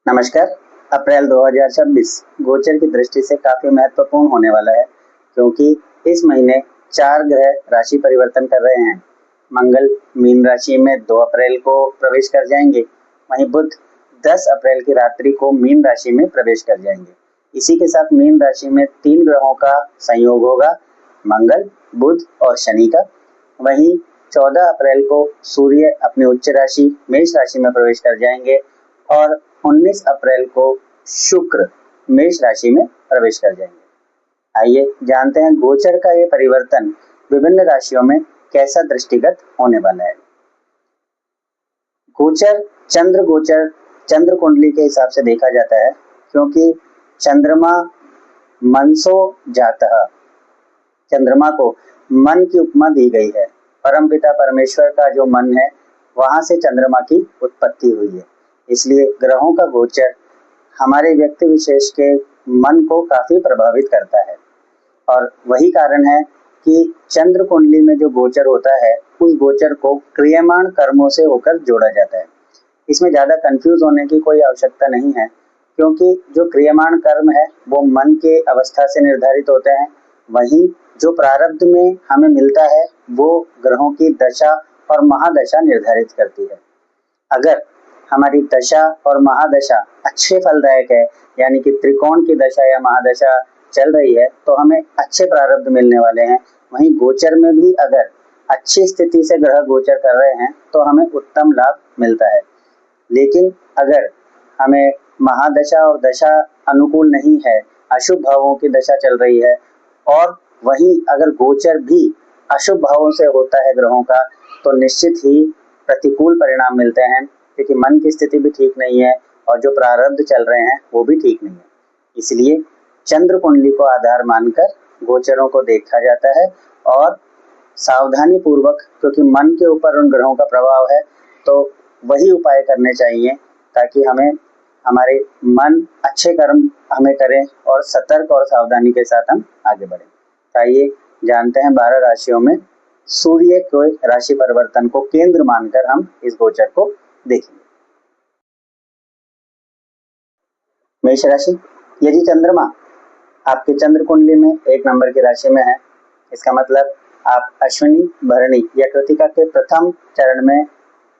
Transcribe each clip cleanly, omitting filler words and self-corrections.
नमस्कार। अप्रैल 2026 गोचर की दृष्टि से काफी महत्वपूर्ण होने वाला है, क्योंकि इस महीने 4 ग्रह राशि परिवर्तन कर रहे हैं। मंगल मीन राशि में 2 अप्रैल को प्रवेश कर जाएंगे, वहीं बुध 10 अप्रैल की रात्रि को मीन राशि में प्रवेश कर जाएंगे। इसी के साथ मीन राशि में 3 ग्रहों का संयोग होगा, मंगल, बुध और शनि का। वहीं 14 अप्रैल को सूर्य अपनी उच्च राशि मेष राशि में प्रवेश कर जाएंगे और 19 अप्रैल को शुक्र मेष राशि में प्रवेश कर जाएंगे। आइए जानते हैं गोचर का ये परिवर्तन विभिन्न राशियों में कैसा दृष्टिगत होने वाला है। गोचर चंद्र कुंडली के हिसाब से देखा जाता है, क्योंकि चंद्रमा मनसो जातः, चंद्रमा को मन की उपमा दी गई है। परमपिता परमेश्वर का जो मन है, वहां से चंद्रमा की उत्पत्ति हुई है। इसलिए ग्रहों का गोचर हमारे व्यक्ति विशेष के मन को काफी प्रभावित करता है, और वही कारण है कि चंद्र कुंडली में जो गोचर होता है, उस गोचर को क्रियमाण कर्मों से होकर जोड़ा जाता है। इसमें ज्यादा कंफ्यूज होने की कोई आवश्यकता नहीं है, क्योंकि जो क्रियमाण कर्म है वो मन के अवस्था से निर्धारित होते हैं। वहीं जो प्रारब्ध में हमें मिलता है वो ग्रहों की दशा और महादशा निर्धारित करती है। अगर हमारी दशा और महादशा अच्छे फलदायक है, यानी कि त्रिकोण की दशा या महादशा चल रही है, तो हमें अच्छे प्रारब्ध मिलने वाले हैं। वहीं गोचर में भी अगर अच्छी स्थिति से ग्रह गोचर कर रहे हैं तो हमें उत्तम लाभ मिलता है। लेकिन अगर हमें महादशा और दशा अनुकूल नहीं है, अशुभ भावों की दशा चल रही है, और वहीं अगर गोचर भी अशुभ भावों से होता है ग्रहों का, तो निश्चित ही प्रतिकूल परिणाम मिलते हैं, क्योंकि मन की स्थिति भी ठीक नहीं है और जो प्रारब्ध चल रहे हैं वो भी ठीक नहीं है। इसलिए चंद्र कुंडली को आधार मानकर गोचरों को देखा जाता है, और सावधानी पूर्वक, क्योंकि मन के ऊपर उन ग्रहों का प्रभाव है, तो वही उपाय करने चाहिए ताकि हमारे मन अच्छे कर्म हमें करें और सतर्क और सावधानी के साथ हम आगे बढ़ें। आइए जानते हैं 12 राशियों में सूर्य के राशि परिवर्तन को केंद्र मानकर हम इस गोचर को देखेंगे। मेष राशि, यदि चंद्रमा आपके चंद्र कुंडली में 1 नंबर की राशि में है, इसका मतलब आप अश्विनी, भरणी या कृतिका के प्रथम चरण में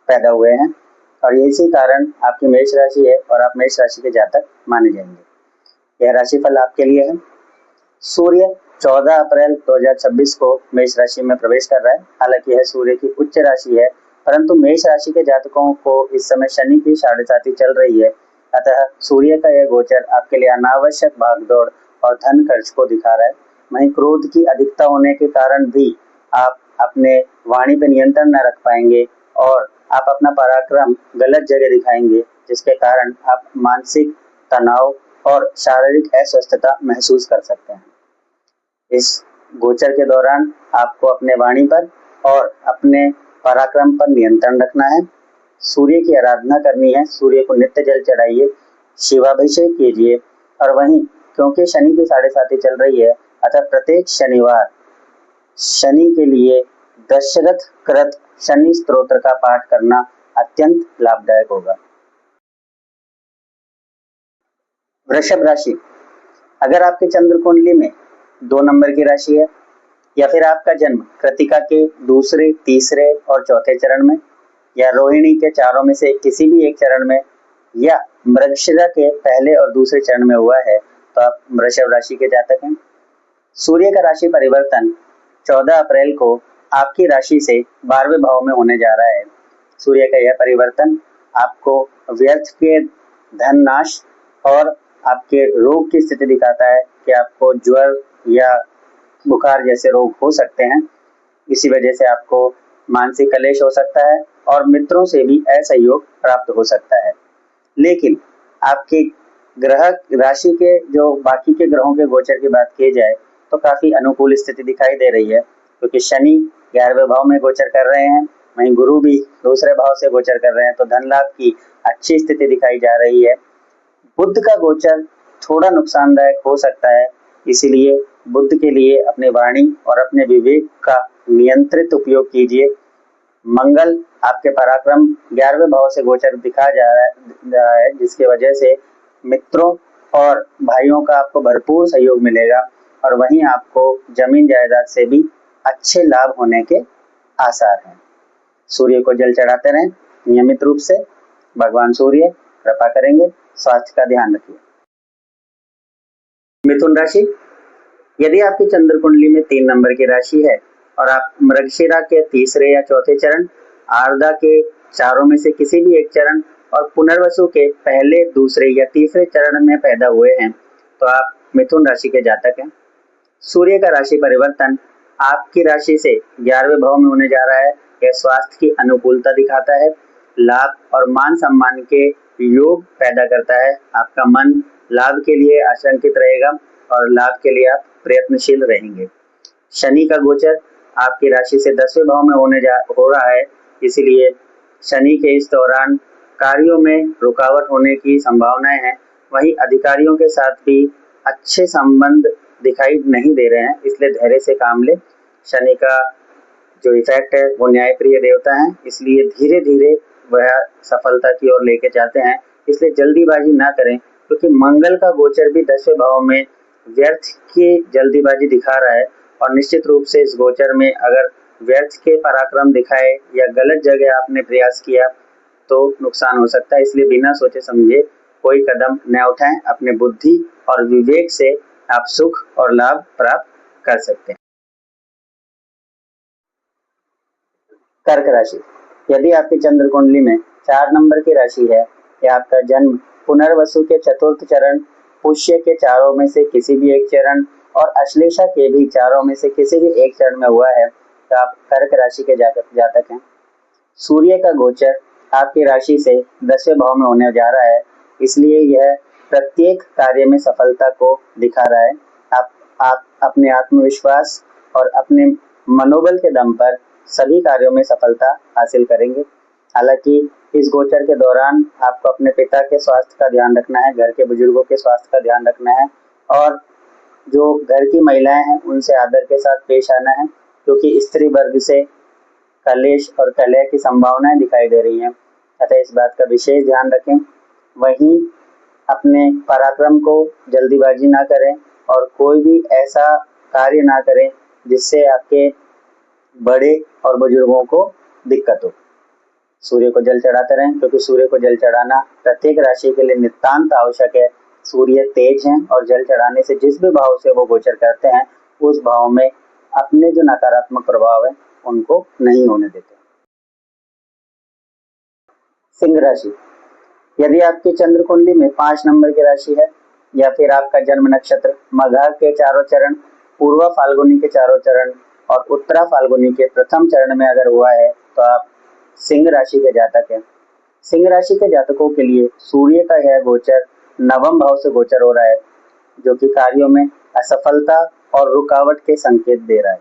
पैदा हुए हैं, और इसी कारण आपकी मेष राशि है और आप मेष राशि के जातक माने जाएंगे। यह राशिफल आपके लिए है। सूर्य 14 अप्रैल 2026 को मेष राशि में प्रवेश कर रहा है। हालांकि यह सूर्य की उच्च राशि है, परंतु मेष राशि के जातकों को इस समय शनि की 7.5 चल रही है। अतः सूर्य का यह गोचर आपके लिए अनावश्यक भागदौड़ और धन खर्च को दिखा रहा है। वहीं क्रोध की अधिकता होने के कारण भी आप अपने वाणी पर नियंत्रण न रख पाएंगे और आप अपना पराक्रम गलत जगह दिखाएंगे, जिसके कारण आप मानसिक तनाव और शारीरिक अस्वस्थता महसूस कर सकते हैं। इस गोचर के दौरान आपको अपने वाणी पर और अपने पराक्रम पर नियंत्रण रखना है। सूर्य की आराधना करनी है, सूर्य को नित्य जल चढ़ाइए, शिवाभिषेक कीजिए। और वहीं क्योंकि शनि की 7.5 चल रही है, अतः प्रत्येक शनिवार शनि के लिए दशरथ कृत शनि स्तोत्र का पाठ करना अत्यंत लाभदायक होगा। वृषभ राशि, अगर आपके चंद्र कुंडली में 2 नंबर की राशि है, या फिर आपका जन्म कृतिका के दूसरे, तीसरे और चौथे चरण में, या रोहिणी के चारों में से किसी भी एक चरण में, या मृगशिरा के पहले और दूसरे चरण में हुआ है, तो आप वृषभ राशि के जातक हैं। सूर्य का राशि परिवर्तन 14 अप्रैल को आपकी राशि से 12वें भाव में होने जा रहा है। सूर्य का यह परिवर्तन आपको व्यर्थ के धन नाश और आपके रोग की स्थिति दिखाता है कि आपको ज्वर या बुखार जैसे रोग हो सकते हैं। इसी वजह से आपको मानसिक कलेश हो सकता है और मित्रों से भी असहयोग प्राप्त हो सकता है। लेकिन आपके ग्रह राशि के जो बाकी के ग्रहों के गोचर की बात की जाए तो काफी अनुकूल स्थिति दिखाई दे रही है, क्योंकि शनि 11वें भाव में गोचर कर रहे हैं, वहीं गुरु भी दूसरे भाव से गोचर कर रहे हैं, तो धन लाभ की अच्छी स्थिति दिखाई जा रही है। बुध का गोचर थोड़ा नुकसानदायक हो सकता है, इसीलिए बुध के लिए अपने वाणी और अपने विवेक का नियंत्रित उपयोग कीजिए। मंगल आपके पराक्रम 11वें भाव से गोचर दिखा जा रहा है, जिसकी वजह से मित्रों और भाइयों का आपको भरपूर सहयोग मिलेगा और वहीं आपको जमीन जायदाद से भी अच्छे लाभ होने के आसार हैं। सूर्य को जल चढ़ाते रहें नियमित रूप से, भगवान सूर्य कृपा करेंगे। स्वास्थ्य का ध्यान रखिए। मिथुन राशि, यदि आपकी चंद्र कुंडली में 3 नंबर की राशि है और आप मृगशिरा के तीसरे या चौथे चरण, आर्द्रा के चारों में से किसी भी एक चरण और पुनर्वसु के पहले, दूसरे या तीसरे चरण में पैदा हुए हैं तो आप मिथुन राशि के जातक हैं। सूर्य का राशि परिवर्तन आपकी राशि से 11वें भाव में होने जा रहा है। यह स्वास्थ्य की अनुकूलता दिखाता है, लाभ और मान सम्मान के योग पैदा करता है। आपका मन लाभ के लिए आशंकित रहेगा और लाभ के लिए आप प्रयत्नशील रहेंगे। शनि का गोचर आपकी राशि से 10वें भाव में हो रहा है, इसलिए शनि के इस दौरान कार्यों में रुकावट होने की संभावनाएं हैं। वहीं अधिकारियों के साथ भी अच्छे संबंध दिखाई नहीं दे रहे हैं, इसलिए धैर्य से काम ले। शनि का जो इफेक्ट है वो न्यायप्रिय देवता है, इसलिए धीरे धीरे वह सफलता की ओर लेके जाते हैं, इसलिए जल्दीबाजी ना करें, क्योंकि मंगल का गोचर भी 10वें भाव में व्यर्थ की जल्दीबाजी दिखा रहा है और निश्चित रूप से इस गोचर में अगर व्यर्थ के पराक्रम दिखाए या गलत जगह आपने प्रयास किया तो नुकसान हो सकता है। इसलिए बिना सोचे समझे कोई कदम न उठाएं, अपने बुद्धि और विवेक से आप सुख और लाभ प्राप्त कर सकते हैं। कर्क राशि, यदि आपकी चंद्र कुंडली में 4 नंबर की राशि है या आपका जन्म पुनर्वसु के चतुर्थ चरण, पुष्य के चारों में से किसी भी एक चरण और अश्लेषा के भी चारों में से किसी भी एक चरण में हुआ है तो आप कर्क राशि के जातक हैं। सूर्य का गोचर आपकी राशि से 10वें भाव में होने जा रहा है, इसलिए यह प्रत्येक कार्य में सफलता को दिखा रहा है। आप अपने आत्मविश्वास और अपने मनोबल के दम पर सभी कार्यों में सफलता हासिल करेंगे। हालांकि इस गोचर के दौरान आपको अपने पिता के स्वास्थ्य का ध्यान रखना है, घर के बुजुर्गों के स्वास्थ्य का ध्यान रखना है और जो घर की महिलाएं हैं उनसे आदर के साथ पेश आना है, क्योंकि स्त्री वर्ग से कलेश और कलह की संभावनाएं दिखाई दे रही हैं, अतः इस बात का विशेष ध्यान रखें। वहीं अपने पराक्रम को जल्दीबाजी ना करें और कोई भी ऐसा कार्य ना करें जिससे आपके बड़े और बुजुर्गों को दिक्कत हो। सूर्य को जल चढ़ाते रहें, क्योंकि सूर्य को जल चढ़ाना प्रत्येक राशि के लिए नितांत आवश्यक है। सूर्य तेज हैं और जल चढ़ाने से जिस भी भाव से वो गोचर करते हैं उस भाव में अपने जो नकारात्मक प्रभाव है उनको नहीं होने देते। सिंह राशि, यदि आपकी चंद्र कुंडली में 5 नंबर की राशि है या फिर आपका जन्म नक्षत्र मघा के चारों चरण, पूर्वा फाल्गुनी के चारों चरण और उत्तरा फाल्गुनी के प्रथम चरण में अगर हुआ है तो आप सिंह राशि के जातक हैं। सिंह राशि के जातकों के लिए सूर्य का यह गोचर 9वें भाव से गोचर हो रहा है, जो कि कार्यों में असफलता और रुकावट के संकेत दे रहा है।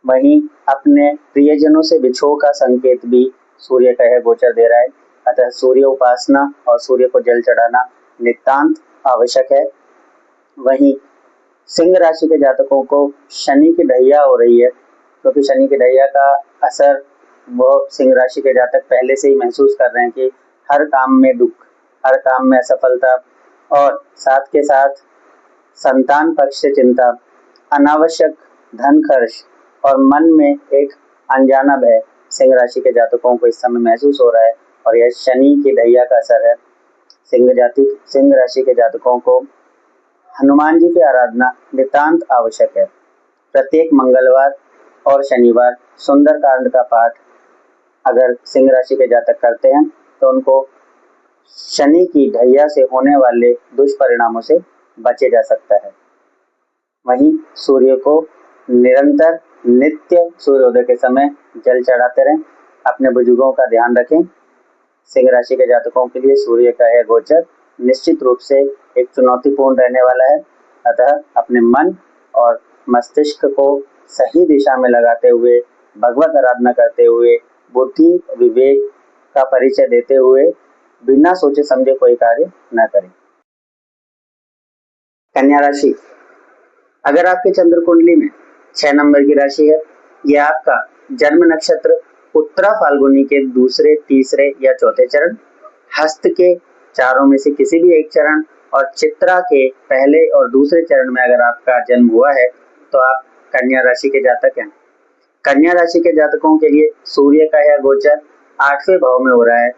वहीं अपने प्रियजनों से विछोह का संकेत भी सूर्य का यह गोचर दे रहा है, अतः सूर्य उपासना और सूर्य को जल चढ़ाना नितांत आवश्यक है। वहीं सिंह राशि के जातकों को शनि की ढैया हो रही है, क्योंकि शनि की ढैया का असर वो सिंह राशि के जातक पहले से ही महसूस कर रहे हैं कि हर काम में दुख, हर काम में असफलता और साथ के साथ संतान पक्ष से चिंता, अनावश्यक धन खर्च और मन में एक अनजाना भय सिंह राशि के जातकों को इस समय महसूस हो रहा है और यह शनि की ढैया का असर है। सिंह राशि के जातकों को हनुमान जी की आराधना नितांत आवश्यक है। प्रत्येक मंगलवार और शनिवार सुंदरकांड का पाठ अगर सिंह राशि के जातक करते हैं तो उनको शनि की ढैया से होने वाले दुष्परिणामों से बचे जा सकता है। वहीं सूर्य को निरंतर नित्य सूर्योदय के समय जल चढ़ाते रहें, अपने बुजुर्गों का ध्यान रखें। सिंह राशि के जातकों के लिए सूर्य का यह गोचर निश्चित रूप से एक चुनौतीपूर्ण रहने वाला है, अतः अपने मन और मस्तिष्क को सही दिशा में लगाते हुए, भगवत आराधना करते हुए, बुद्धि विवेक का परिचय देते हुए बिना सोचे समझे कोई कार्य न करें। कन्या राशि, अगर आपकी चंद्र कुंडली में 6 नंबर की राशि है या आपका जन्म नक्षत्र उत्तरा फाल्गुनी के दूसरे, तीसरे या चौथे चरण, हस्त के चारों में से किसी भी एक चरण और चित्रा के पहले और दूसरे चरण में अगर आपका जन्म हुआ है तो आप कन्या राशि के जातक हैं। कन्या राशि के जातकों के लिए सूर्य का यह गोचर 8वें भाव में हो रहा है,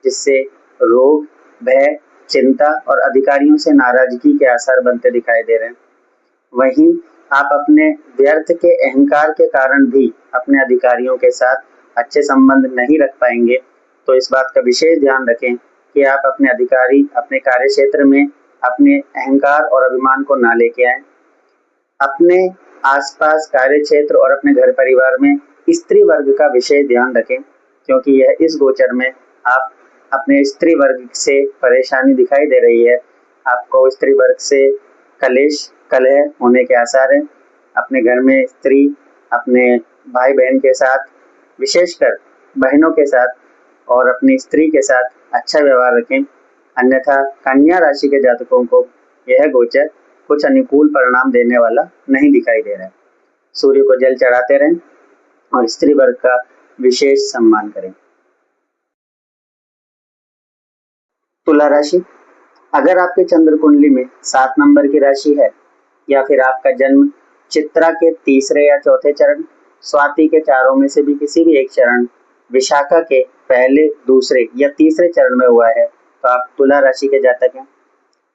जिससे रोग, भय, चिंता और अधिकारियों से नाराजगी के आसार बनते दिखाई दे रहे हैं। वहीं आप अपने व्यर्थ के अहंकार के कारण भी अपने अधिकारियों के साथ अच्छे संबंध नहीं रख पाएंगे, तो इस बात का विशेष ध्यान रखें कि आप अपने अधिकारी अपने कार्य क्षेत्र में अपने अहंकार और अभिमान को ना लेके आए। अपने आसपास कार्य क्षेत्र और अपने घर परिवार में स्त्री वर्ग का विशेष ध्यान रखें, क्योंकि यह इस गोचर में आप अपने स्त्री वर्ग से परेशानी दिखाई दे रही है। आपको स्त्री वर्ग से कलेश, कलह होने के आसार हैं। अपने घर में स्त्री, अपने भाई बहन के साथ, विशेषकर बहनों के साथ और अपनी स्त्री के साथ अच्छा व्यवहार रखें, अन्यथा कन्या राशि के जातकों को यह गोचर कुछ अनुकूल परिणाम देने वाला नहीं दिखाई दे रहा है। सूर्य को जल चढ़ाते रहें और स्त्री वर्ग का विशेष सम्मान करें। तुला राशि, अगर आपके चंद्र कुंडली में 7 नंबर की राशि है या फिर आपका जन्म चित्रा के तीसरे या चौथे चरण, स्वाति के चारों में से भी किसी भी एक चरण, विशाखा के पहले, दूसरे या तीसरे चरण में हुआ है तो आप तुला राशि के जातक हैं।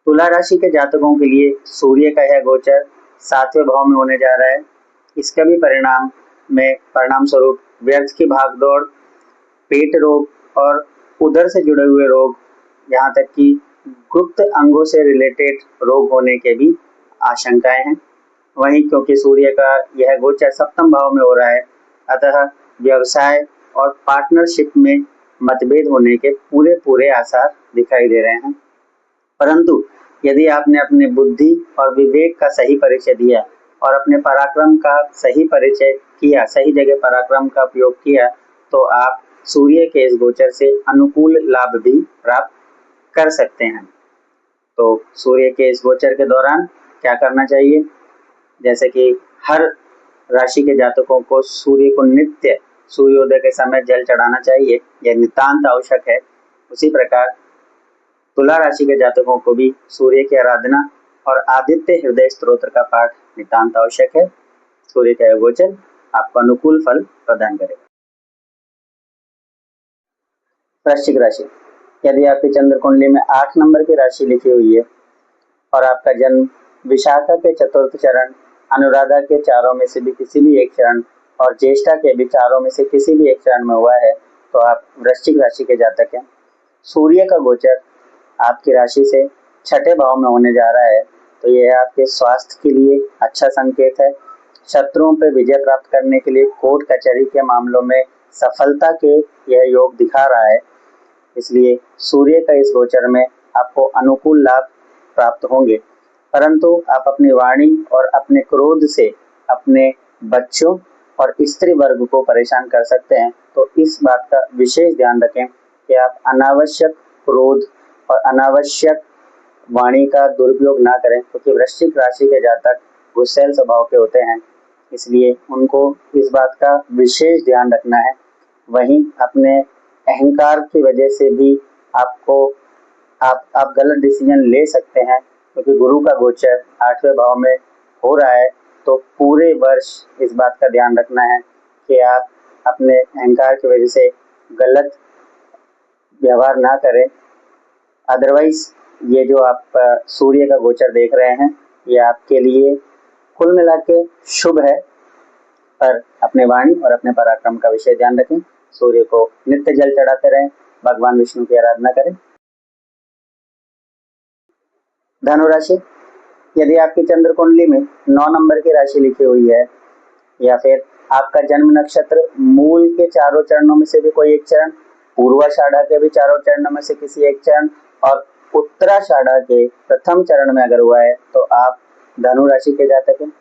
तुला राशि के जातकों के लिए सूर्य का यह गोचर 7वें भाव में होने जा रहा है। इसका भी परिणाम स्वरूप व्यर्थ की भागदौड़, पेट रोग और उदर से जुड़े हुए रोग, यहाँ तक कि गुप्त अंगों से रिलेटेड रोग होने के भी आशंकाएं हैं। वहीं क्योंकि सूर्य का यह गोचर 7वें भाव में हो रहा है, अतः व्यवसाय और पार्टनरशिप में मतभेद होने के पूरे आसार दिखाई दे रहे हैं। परंतु यदि आपने अपने बुद्धि और विवेक का सही परिचय दिया और अपने पराक्रम का सही परिचय किया, सही जगह पराक्रम का उपयोग किया, तो आप सूर्य के इस गोचर से अनुकूल लाभ भी प्राप्त कर सकते हैं। तो सूर्य के इस गोचर के दौरान क्या करना चाहिए? जैसे कि हर राशि के जातकों को सूर्य को नित्य सूर्योदय के समय जल चढ़ाना चाहिए, यह नितांत आवश्यक है। उसी प्रकार तुला राशि के जातकों को भी सूर्य की आराधना और आदित्य हृदय स्तोत्र का पाठ नितांत आवश्यक है। सूर्य का यह गोचर आपको अनुकूल फल प्रदान करेगा। वृश्चिक राशि, यदि आपकी चंद्र कुंडली में 8 नंबर की राशि लिखी हुई है और आपका जन्म विशाखा के चतुर्थ चरण, अनुराधा के चारों में से भी किसी भी एक चरण और ज्येष्ठा के भी चारों में से किसी भी एक चरण में हुआ है तो आप वृश्चिक राशि के जातक हैं। सूर्य का गोचर आपकी राशि से 6ठे भाव में होने जा रहा है, तो यह आपके स्वास्थ्य के लिए अच्छा संकेत है। शत्रुओं पर विजय प्राप्त करने के लिए कोर्ट कचहरी के मामलों में सफलता के यह योग दिखा रहा है। इसलिए सूर्य का इस गोचर में आपको अनुकूल लाभ प्राप्त होंगे, परंतु आप अपनी वाणी और अपने क्रोध से अपने बच्चों और स्त्री वर्ग को परेशान कर सकते हैं। तो इस बात का विशेष ध्यान रखें कि आप अनावश्यक क्रोध और अनावश्यक वाणी का दुरुपयोग ना करें, क्योंकि वृश्चिक राशि के जातक गुस्सैल स्वभाव के होते हैं, इसलिए उनको इस बात का विशेष ध्यान रखना है। वहीं अपने अहंकार की वजह से भी आप गलत डिसीजन ले सकते हैं, क्योंकि गुरु का गोचर 8वें भाव में हो रहा है। तो पूरे वर्ष इस बात का ध्यान रखना है कि आप अपने अहंकार की वजह से गलत व्यवहार ना करें। अदरवाइज ये जो आप सूर्य का गोचर देख रहे हैं, ये आपके लिए कुल मिला के शुभ है, पर अपने वाणी और अपने पराक्रम का विशेष ध्यान रखें। सूर्य को नित्य जल चढ़ाते रहें, भगवान विष्णु की आराधना करें। धनु राशि, यदि आपकी चंद्र कुंडली में 9 नंबर की राशि लिखी हुई है या फिर आपका जन्म नक्षत्र मूल के चारों चरणों में से भी कोई एक चरण, पूर्वाषाढ़ा के भी चारों चरणों में से किसी एक चरण और उत्तराषाढ़ा के प्रथम चरण में अगर हुआ है तो आप धनु राशि के जातक हैं।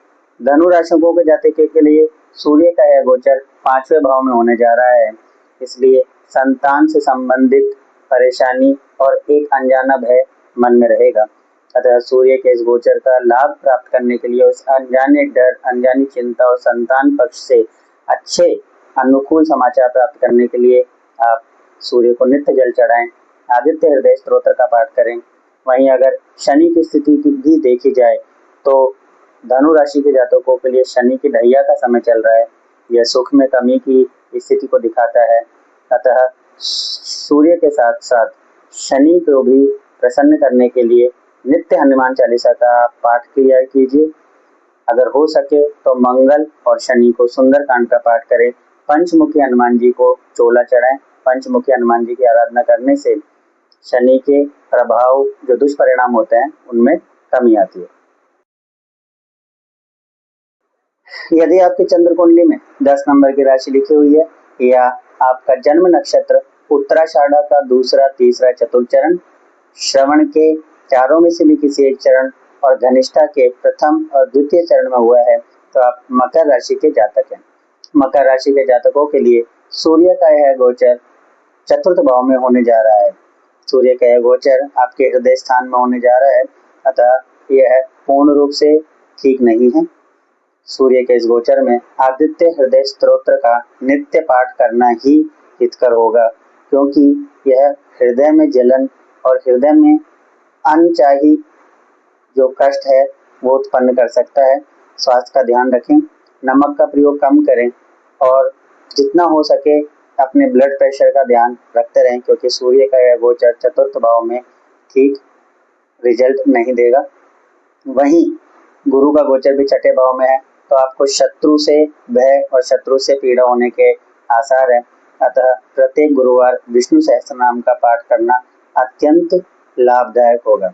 धनु राशियों के जातकों के लिए सूर्य का यह गोचर 5वें भाव में होने जा रहा है, इसलिए संतान से संबंधित परेशानी और एक अनजाना भय मन में रहेगा। अतः सूर्य के इस गोचर का लाभ प्राप्त करने के लिए उस अनजाने डर, अनजानी चिंता और संतान पक्ष से अच्छे अनुकूल समाचार प्राप्त करने के लिए आप सूर्य को नित्य जल चढ़ाएं, आदित्य हृदय स्तोत्र का पाठ करें। वहीं अगर शनि की स्थिति की भी देखी जाए तो धनु राशि के जातकों के लिए शनि की ढैया का समय चल रहा है, यह सुख में कमी की स्थिति को दिखाता है। अतः सूर्य के साथ साथ शनि को भी प्रसन्न करने के लिए नित्य हनुमान चालीसा का पाठ किया कीजिए। अगर हो सके तो मंगल और शनि को सुंदरकांड का पाठ करें। पंचमुखी हनुमान जी को चोला चढ़ाएं। पंचमुखी हनुमान जी की आराधना करने से शनि के प्रभाव जो दुष्परिणाम होते हैं उनमें कमी आती है। यदि आपकी चंद्र कुंडली में 10 नंबर की राशि लिखी हुई है या आपका जन्म नक्षत्र उत्तराषाढ़ा का दूसरा, तीसरा, चतुर्थ चरण, श्रवण के चारों में से भी किसी एक चरण और धनिष्ठा के प्रथम और द्वितीय चरण में हुआ है तो आप मकर राशि के जातक हैं। मकर राशि के जातकों के लिए सूर्य का यह गोचर चतुर्थ भाव में होने जा रहा है। सूर्य का यह गोचर आपके हृदय स्थान में होने जा रहा है, अतः यह पूर्ण रूप से ठीक नहीं है। सूर्य के इस गोचर में आदित्य हृदय स्तोत्र का नित्य पाठ करना ही हितकर होगा, क्योंकि यह हृदय में जलन और हृदय में अनचाही जो कष्ट है वो उत्पन्न कर सकता है। स्वास्थ्य का ध्यान रखें, नमक का प्रयोग कम करें और जितना हो सके अपने ब्लड प्रेशर का ध्यान रखते रहें, क्योंकि सूर्य का यह गोचर चतुर्थ भाव में ठीक रिजल्ट नहीं देगा। वहीं गुरु का गोचर भी छठे भाव में है, तो आपको शत्रु से भय और शत्रु से पीड़ा होने के आसार है। अतः प्रत्येक गुरुवार विष्णु सहस्त्रनाम का पाठ करना अत्यंत लाभदायक होगा।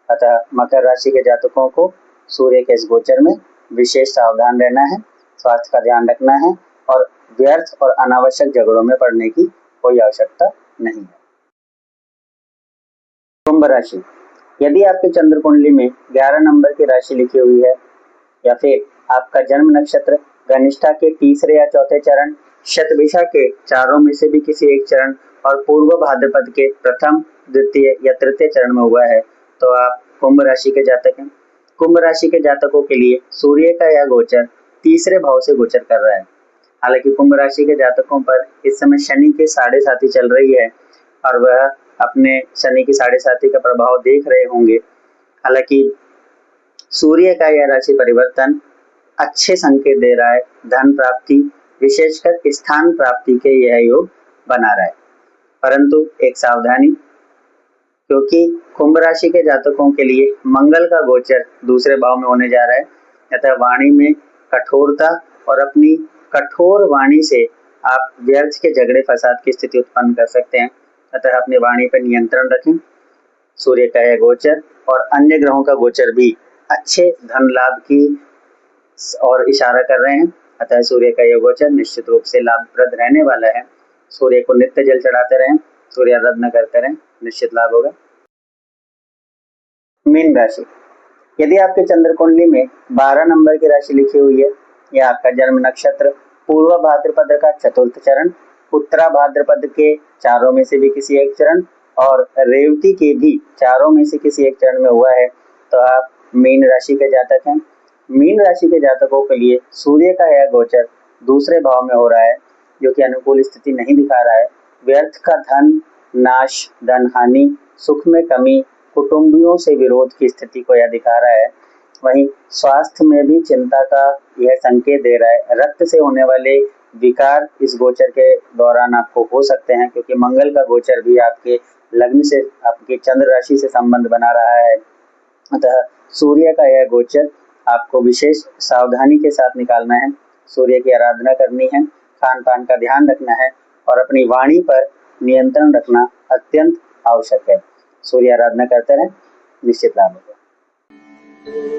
अतः मकर राशि के जातकों को सूर्य के इस गोचर में विशेष सावधान रहना है, स्वास्थ्य का ध्यान रखना है और व्यर्थ और अनावश्यक झगड़ों में पड़ने की कोई आवश्यकता नहीं है। कुंभ राशि, यदि आपके चंद्र कुंडली में 11 नंबर की राशि लिखी हुई है या फिर आपका जन्म नक्षत्र धनिष्ठा के तीसरे या चौथे चरण, शतभिषा के चारों में से भी किसी एक चरण और पूर्व भाद्रपद के प्रथम, द्वितीय या तृतीय चरण में हुआ है तो आप कुंभ राशि के जातक हैं। कुंभ राशि के जातकों के लिए सूर्य का यह गोचर तीसरे भाव से गोचर कर रहा है। हालांकि कुंभ राशि के जातकों पर इस समय शनि के साढ़े साथी चल रही है और वह अपने शनि की साढ़े साथी का प्रभाव देख रहे होंगे। हालांकि सूर्य का यह राशि परिवर्तन अच्छे संकेत दे रहा है, धन प्राप्ति विशेषकर स्थान प्राप्ति के यह योग बना रहा है। परंतु एक सावधानी, क्योंकि कुंभ राशि के जातकों के लिए मंगल का गोचर दूसरे भाव में होने जा रहा है, अतः वाणी में कठोरता और अपनी कठोर वाणी से आप व्यर्थ के झगड़े फसाद की स्थिति उत्पन्न कर सकते हैं। अतः अपनी वाणी पर नियंत्रण रखें। सूर्य का यह गोचर और अन्य ग्रहों का गोचर भी अच्छे धन लाभ की और इशारा कर रहे हैं, अतः सूर्य का यह गोचर निश्चित रूप से लाभप्रद रहने वाला है। सूर्य को नित्य जल चढ़ाते रहें, सूर्य आराधना करते रहें, निश्चित लाभ होगा। मीन राशि, यदि आपके चंद्र कुंडली में 12 नंबर की राशि लिखी हुई है या आपका जन्म नक्षत्र पूर्व भाद्रपद का चतुर्थ चरण, उत्तरा भाद्रपद के चारों में से भी किसी एक चरण और रेवती के भी चारों में से किसी एक चरण में हुआ है तो आप मीन राशि के जातक हैं। मीन राशि के जातकों के लिए सूर्य का यह गोचर दूसरे भाव में हो रहा है, जो कि अनुकूल स्थिति नहीं दिखा रहा है। व्यर्थ का धन नाश, धन हानि, सुख में कमी, कुटुंबियों से विरोध की स्थिति को यह दिखा रहा है। वहीं स्वास्थ्य में भी चिंता का यह संकेत दे रहा है। रक्त से होने वाले विकार इस गोचर के दौरान आपको हो सकते हैं, क्योंकि मंगल का गोचर भी आपके लग्न से, आपके चंद्र राशि से संबंध बना रहा है। अतः सूर्य का यह गोचर आपको विशेष सावधानी के साथ निकालना है। सूर्य की आराधना करनी है, खान पान का ध्यान रखना है और अपनी वाणी पर नियंत्रण रखना अत्यंत आवश्यक है। सूर्य आराधना करते रहें, निश्चित लाभ होगा।